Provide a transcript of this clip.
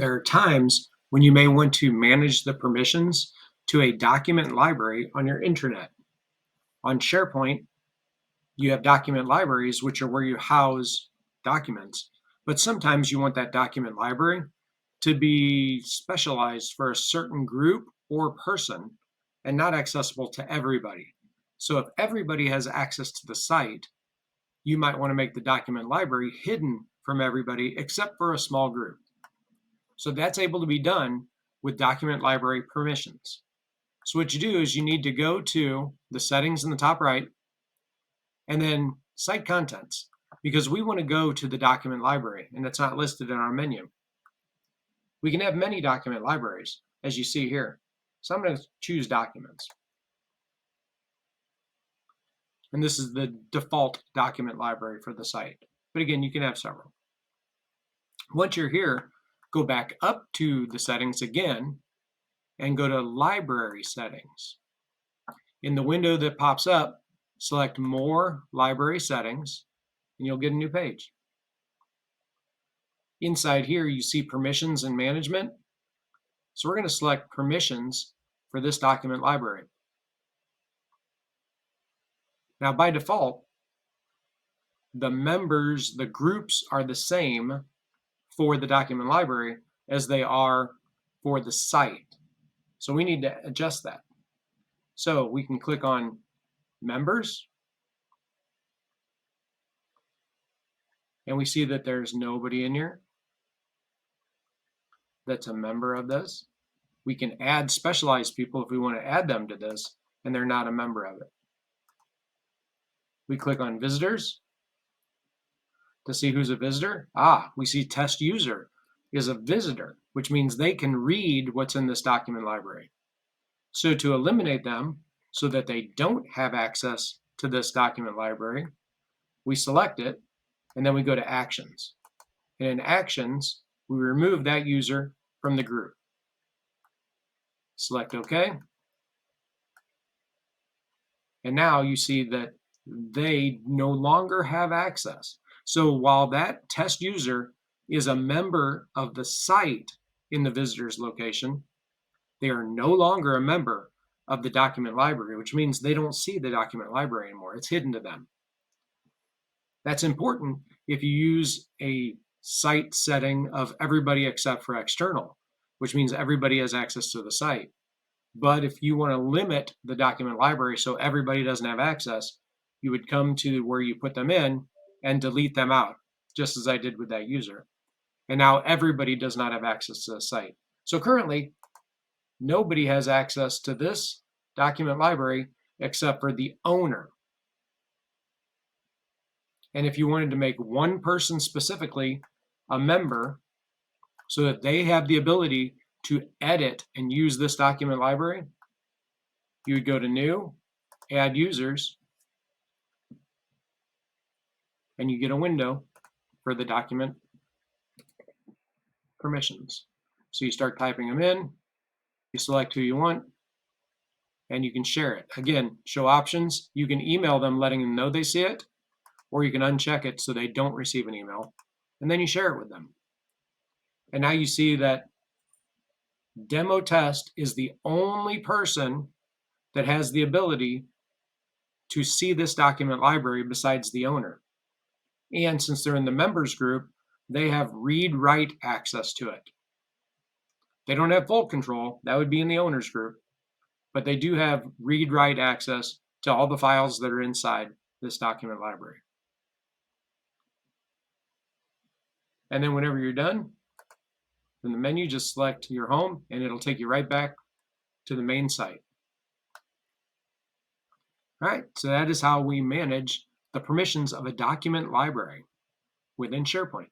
There are times when you may want to manage the permissions to a document library on your intranet. On SharePoint, you have document libraries, which are where you house documents. But sometimes you want that document library to be specialized for a certain group or person and not accessible to everybody. So if everybody has access to the site, you might want to make the document library hidden from everybody except for a small group. So that's able to be done with document library permissions. So what you do is you need to go to the settings in the top right and then site contents, because we want to go to the document library and it's not listed in our menu. We can have many document libraries, as you see here. So I'm going to choose documents. And this is the default document library for the site. But again, you can have several. Once you're here, go back up to the settings again and go to library settings. In the window that pops up, select more library settings and you'll get a new page. Inside here, you see permissions and management. So we're going to select permissions for this document library. Now, by default, the members, the groups are the same for the document library as they are for the site. So we need to adjust that. So we can click on members. And we see that there's nobody in here that's a member of this. We can add specialized people if we want to add them to this, and they're not a member of it. We click on visitors to see who's a visitor. We see test user is a visitor, which means they can read what's in this document library. So to eliminate them so that they don't have access to this document library, we select it and then we go to actions. And in actions, we remove that user from the group. Select OK. And now you see that they no longer have access. So while that test user is a member of the site in the visitors location, they are no longer a member of the document library, which means they don't see the document library anymore. It's hidden to them. That's important if you use a site setting of everybody except for external, which means everybody has access to the site. But if you want to limit the document library so everybody doesn't have access, you would come to where you put them in and delete them out, just as I did with that user. And now everybody does not have access to the site. So currently, nobody has access to this document library except for the owner. And if you wanted to make one person specifically a member so that they have the ability to edit and use this document library, you would go to New, Add Users, and you get a window for the document permissions. So you start typing them in, you select who you want, and you can share it. Again, show options. You can email them letting them know they see it, or you can uncheck it so they don't receive an email, and then you share it with them. And now you see that Demo Test is the only person that has the ability to see this document library besides the owner. And since they're in the members group, they have read-write access to it. They don't have full control. That would be in the owners group. But they do have read-write access to all the files that are inside this document library. And then whenever you're done, in the menu, just select your home, and it'll take you right back to the main site. All right, so that is how we manage the permissions of a document library within SharePoint.